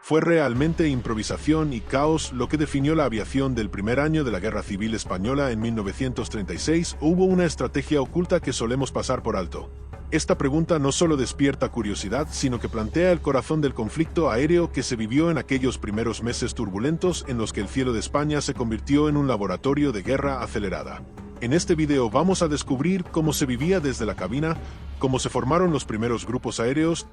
Fue realmente improvisación y caos lo que definió la aviación del primer año de la Guerra Civil Española en 1936, o hubo una estrategia oculta que solemos pasar por alto. Esta pregunta no solo despierta curiosidad, sino que plantea el corazón del conflicto aéreo que se vivió en aquellos primeros meses turbulentos en los que el cielo de España se convirtió en un laboratorio de guerra acelerada. En este video vamos a descubrir cómo se vivía desde la cabina, cómo se formaron los primeros grupos aéreos,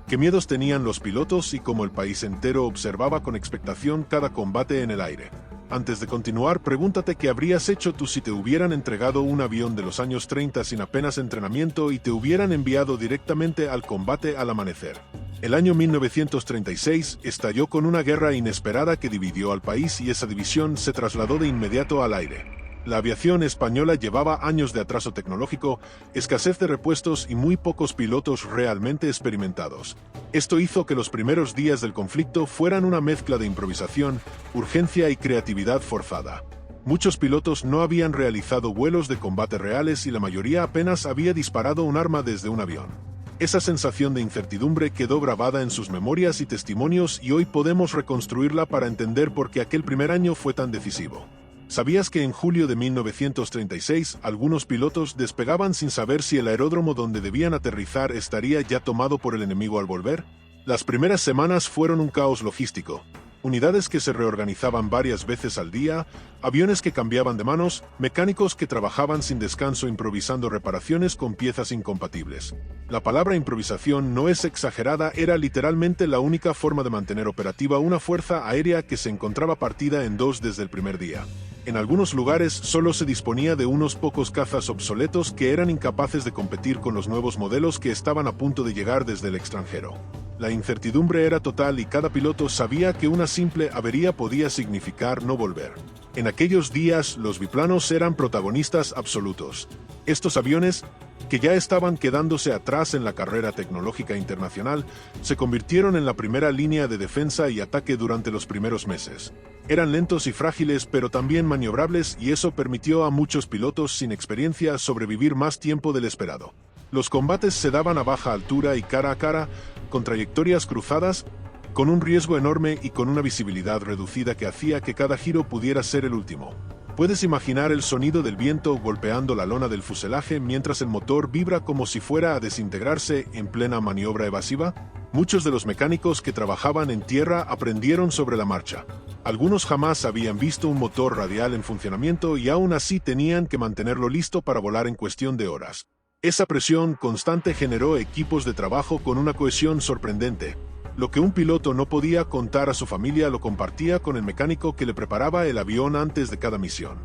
qué miedos tenían los pilotos y cómo el país entero observaba con expectación cada combate en el aire. Antes de continuar, pregúntate qué habrías hecho tú si te hubieran entregado un avión de los años 30 sin apenas entrenamiento y te hubieran enviado directamente al combate al amanecer. El año 1936 estalló con una guerra inesperada que dividió al país y esa división se trasladó de inmediato al aire. La aviación española llevaba años de atraso tecnológico, escasez de repuestos y muy pocos pilotos realmente experimentados. Esto hizo que los primeros días del conflicto fueran una mezcla de improvisación, urgencia y creatividad forzada. Muchos pilotos no habían realizado vuelos de combate reales y la mayoría apenas había disparado un arma desde un avión. Esa sensación de incertidumbre quedó grabada en sus memorias y testimonios y hoy podemos reconstruirla para entender por qué aquel primer año fue tan decisivo. ¿Sabías que en julio de 1936 algunos pilotos despegaban sin saber si el aeródromo donde debían aterrizar estaría ya tomado por el enemigo al volver? Las primeras semanas fueron un caos logístico. Unidades que se reorganizaban varias veces al día, aviones que cambiaban de manos, mecánicos que trabajaban sin descanso improvisando reparaciones con piezas incompatibles. La palabra improvisación no es exagerada, era literalmente la única forma de mantener operativa una fuerza aérea que se encontraba partida en dos desde el primer día. En algunos lugares solo se disponía de unos pocos cazas obsoletos que eran incapaces de competir con los nuevos modelos que estaban a punto de llegar desde el extranjero. La incertidumbre era total y cada piloto sabía que una simple avería podía significar no volver. En aquellos días, los biplanos eran protagonistas absolutos. Estos aviones, que ya estaban quedándose atrás en la carrera tecnológica internacional, se convirtieron en la primera línea de defensa y ataque durante los primeros meses. Eran lentos y frágiles, pero también maniobrables, y eso permitió a muchos pilotos sin experiencia sobrevivir más tiempo del esperado. Los combates se daban a baja altura y cara a cara, con trayectorias cruzadas, con un riesgo enorme y con una visibilidad reducida que hacía que cada giro pudiera ser el último. ¿Puedes imaginar el sonido del viento golpeando la lona del fuselaje mientras el motor vibra como si fuera a desintegrarse en plena maniobra evasiva? Muchos de los mecánicos que trabajaban en tierra aprendieron sobre la marcha. Algunos jamás habían visto un motor radial en funcionamiento y aún así tenían que mantenerlo listo para volar en cuestión de horas. Esa presión constante generó equipos de trabajo con una cohesión sorprendente. Lo que un piloto no podía contar a su familia lo compartía con el mecánico que le preparaba el avión antes de cada misión.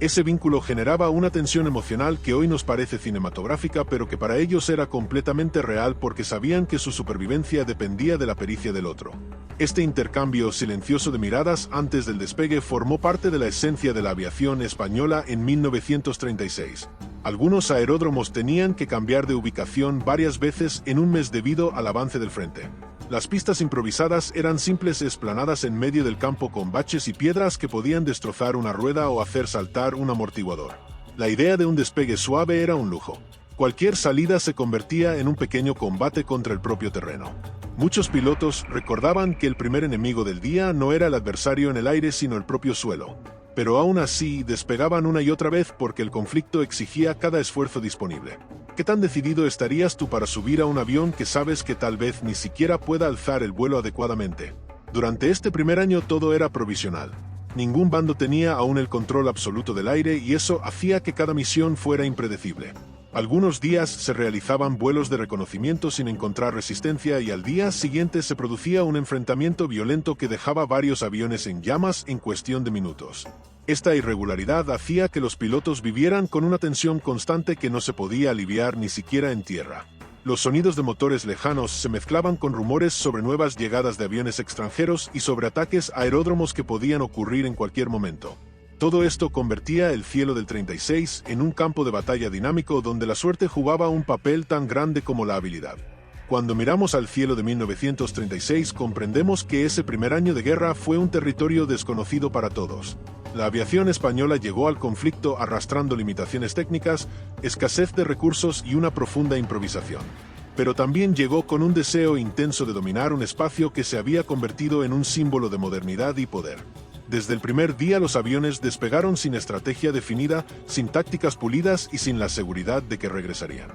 Ese vínculo generaba una tensión emocional que hoy nos parece cinematográfica, pero que para ellos era completamente real porque sabían que su supervivencia dependía de la pericia del otro. Este intercambio silencioso de miradas antes del despegue formó parte de la esencia de la aviación española en 1936. Algunos aeródromos tenían que cambiar de ubicación varias veces en un mes debido al avance del frente. Las pistas improvisadas eran simples esplanadas en medio del campo con baches y piedras que podían destrozar una rueda o hacer saltar un amortiguador. La idea de un despegue suave era un lujo. Cualquier salida se convertía en un pequeño combate contra el propio terreno. Muchos pilotos recordaban que el primer enemigo del día no era el adversario en el aire sino el propio suelo. Pero aún así despegaban una y otra vez porque el conflicto exigía cada esfuerzo disponible. ¿Qué tan decidido estarías tú para subir a un avión que sabes que tal vez ni siquiera pueda alzar el vuelo adecuadamente? Durante este primer año todo era provisional. Ningún bando tenía aún el control absoluto del aire y eso hacía que cada misión fuera impredecible. Algunos días se realizaban vuelos de reconocimiento sin encontrar resistencia y al día siguiente se producía un enfrentamiento violento que dejaba varios aviones en llamas en cuestión de minutos. Esta irregularidad hacía que los pilotos vivieran con una tensión constante que no se podía aliviar ni siquiera en tierra. Los sonidos de motores lejanos se mezclaban con rumores sobre nuevas llegadas de aviones extranjeros y sobre ataques a aeródromos que podían ocurrir en cualquier momento. Todo esto convertía el cielo del 36 en un campo de batalla dinámico donde la suerte jugaba un papel tan grande como la habilidad. Cuando miramos al cielo de 1936 comprendemos que ese primer año de guerra fue un territorio desconocido para todos. La aviación española llegó al conflicto arrastrando limitaciones técnicas, escasez de recursos y una profunda improvisación. pero también llegó con un deseo intenso de dominar un espacio que se había convertido en un símbolo de modernidad y poder. Desde el primer día los aviones despegaron sin estrategia definida, sin tácticas pulidas y sin la seguridad de que regresarían.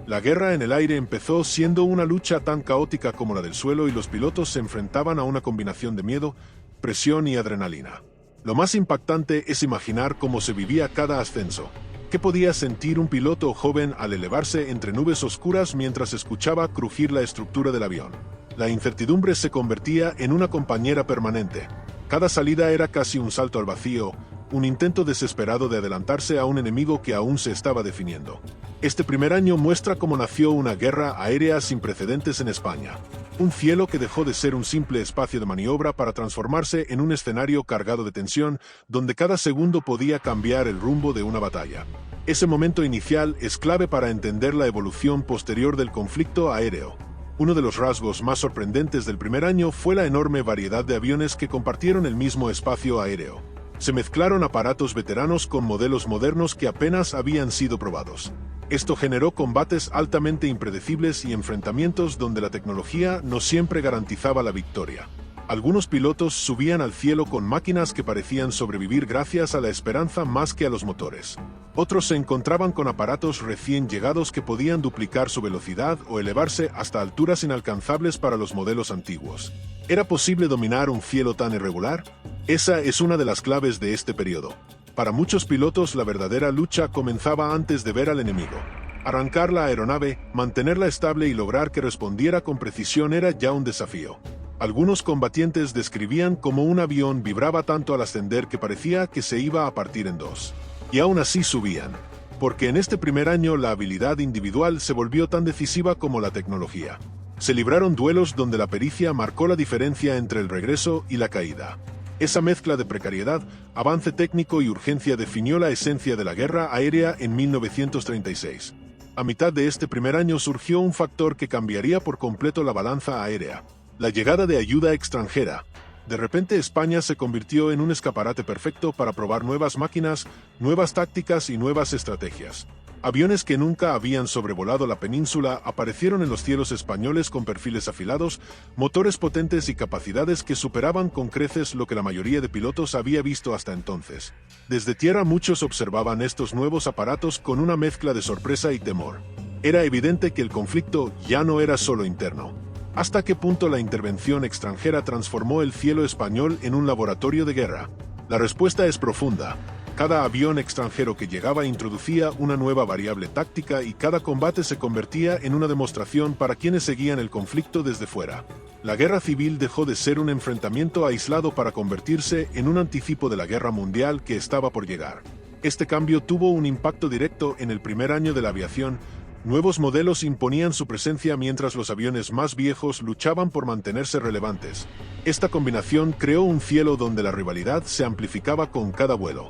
La guerra en el aire empezó siendo una lucha tan caótica como la del suelo y los pilotos se enfrentaban a una combinación de miedo, presión y adrenalina. Lo más impactante es imaginar cómo se vivía cada ascenso. ¿Qué podía sentir un piloto joven al elevarse entre nubes oscuras mientras escuchaba crujir la estructura del avión? La incertidumbre se convertía en una compañera permanente. Cada salida era casi un salto al vacío, un intento desesperado de adelantarse a un enemigo que aún se estaba definiendo. Este primer año muestra cómo nació una guerra aérea sin precedentes en España. Un cielo que dejó de ser un simple espacio de maniobra para transformarse en un escenario cargado de tensión, donde cada segundo podía cambiar el rumbo de una batalla. Ese momento inicial es clave para entender la evolución posterior del conflicto aéreo. Uno de los rasgos más sorprendentes del primer año fue la enorme variedad de aviones que compartieron el mismo espacio aéreo. Se mezclaron aparatos veteranos con modelos modernos que apenas habían sido probados. Esto generó combates altamente impredecibles y enfrentamientos donde la tecnología no siempre garantizaba la victoria. Algunos pilotos subían al cielo con máquinas que parecían sobrevivir gracias a la esperanza más que a los motores. Otros se encontraban con aparatos recién llegados que podían duplicar su velocidad o elevarse hasta alturas inalcanzables para los modelos antiguos. ¿Era posible dominar un cielo tan irregular? Esa es una de las claves de este periodo. Para muchos pilotos la verdadera lucha comenzaba antes de ver al enemigo. Arrancar la aeronave, mantenerla estable y lograr que respondiera con precisión era ya un desafío. Algunos combatientes describían cómo un avión vibraba tanto al ascender que parecía que se iba a partir en dos. Y aún así subían, porque en este primer año la habilidad individual se volvió tan decisiva como la tecnología. Se libraron duelos donde la pericia marcó la diferencia entre el regreso y la caída. Esa mezcla de precariedad, avance técnico y urgencia definió la esencia de la guerra aérea en 1936. A mitad de este primer año surgió un factor que cambiaría por completo la balanza aérea: la llegada de ayuda extranjera. De repente España se convirtió en un escaparate perfecto para probar nuevas máquinas, nuevas tácticas y nuevas estrategias. Aviones que nunca habían sobrevolado la península aparecieron en los cielos españoles con perfiles afilados, motores potentes y capacidades que superaban con creces lo que la mayoría de pilotos había visto hasta entonces. Desde tierra muchos observaban estos nuevos aparatos con una mezcla de sorpresa y temor. Era evidente que el conflicto ya no era solo interno. ¿Hasta qué punto la intervención extranjera transformó el cielo español en un laboratorio de guerra? La respuesta es profunda. Cada avión extranjero que llegaba introducía una nueva variable táctica y cada combate se convertía en una demostración para quienes seguían el conflicto desde fuera. La guerra civil dejó de ser un enfrentamiento aislado para convertirse en un anticipo de la guerra mundial que estaba por llegar. Este cambio tuvo un impacto directo en el primer año de la aviación. Nuevos modelos imponían su presencia mientras los aviones más viejos luchaban por mantenerse relevantes. Esta combinación creó un cielo donde la rivalidad se amplificaba con cada vuelo.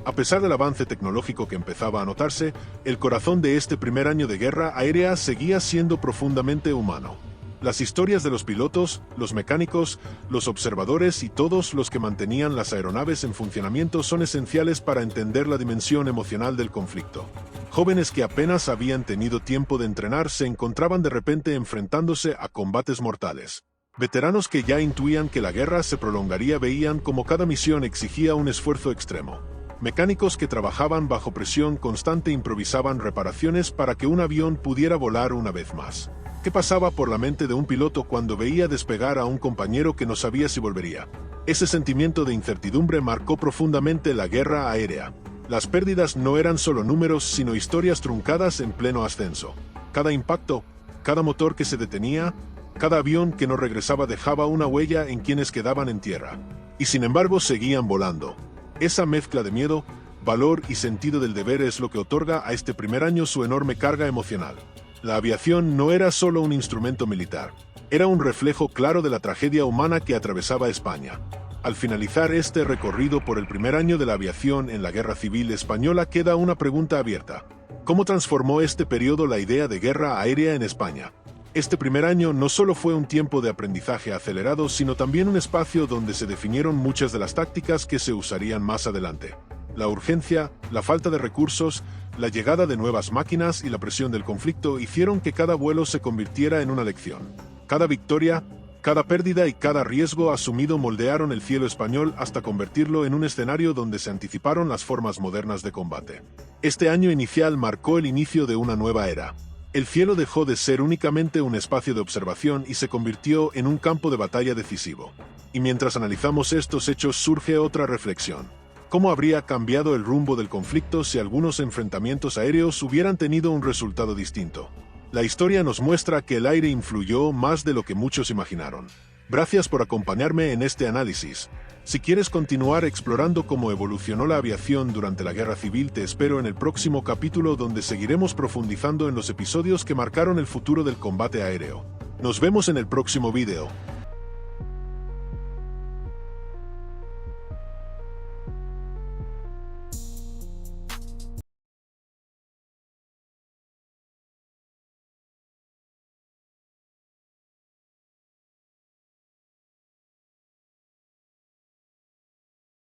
A pesar del avance tecnológico que empezaba a notarse, el corazón de este primer año de guerra aérea seguía siendo profundamente humano. Las historias de los pilotos, los mecánicos, los observadores y todos los que mantenían las aeronaves en funcionamiento son esenciales para entender la dimensión emocional del conflicto. Jóvenes que apenas habían tenido tiempo de entrenar se encontraban de repente enfrentándose a combates mortales. Veteranos que ya intuían que la guerra se prolongaría veían como cada misión exigía un esfuerzo extremo. Mecánicos que trabajaban bajo presión constante improvisaban reparaciones para que un avión pudiera volar una vez más. ¿Qué pasaba por la mente de un piloto cuando veía despegar a un compañero que no sabía si volvería? Ese sentimiento de incertidumbre marcó profundamente la guerra aérea. Las pérdidas no eran solo números, sino historias truncadas en pleno ascenso. Cada impacto, cada motor que se detenía, cada avión que no regresaba dejaba una huella en quienes quedaban en tierra. Y sin embargo seguían volando. Esa mezcla de miedo, valor y sentido del deber es lo que otorga a este primer año su enorme carga emocional. La aviación no era solo un instrumento militar, era un reflejo claro de la tragedia humana que atravesaba España. Al finalizar este recorrido por el primer año de la aviación en la Guerra Civil Española queda una pregunta abierta. ¿Cómo transformó este periodo la idea de guerra aérea en España? Este primer año no solo fue un tiempo de aprendizaje acelerado, sino también un espacio donde se definieron muchas de las tácticas que se usarían más adelante. La urgencia, la falta de recursos, la llegada de nuevas máquinas y la presión del conflicto hicieron que cada vuelo se convirtiera en una lección. Cada victoria, cada pérdida y cada riesgo asumido moldearon el cielo español hasta convertirlo en un escenario donde se anticiparon las formas modernas de combate. Este año inicial marcó el inicio de una nueva era. El cielo dejó de ser únicamente un espacio de observación y se convirtió en un campo de batalla decisivo. Y mientras analizamos estos hechos surge otra reflexión. ¿Cómo habría cambiado el rumbo del conflicto si algunos enfrentamientos aéreos hubieran tenido un resultado distinto? La historia nos muestra que el aire influyó más de lo que muchos imaginaron. Gracias por acompañarme en este análisis. Si quieres continuar explorando cómo evolucionó la aviación durante la Guerra Civil, te espero en el próximo capítulo donde seguiremos profundizando en los episodios que marcaron el futuro del combate aéreo. Nos vemos en el próximo video.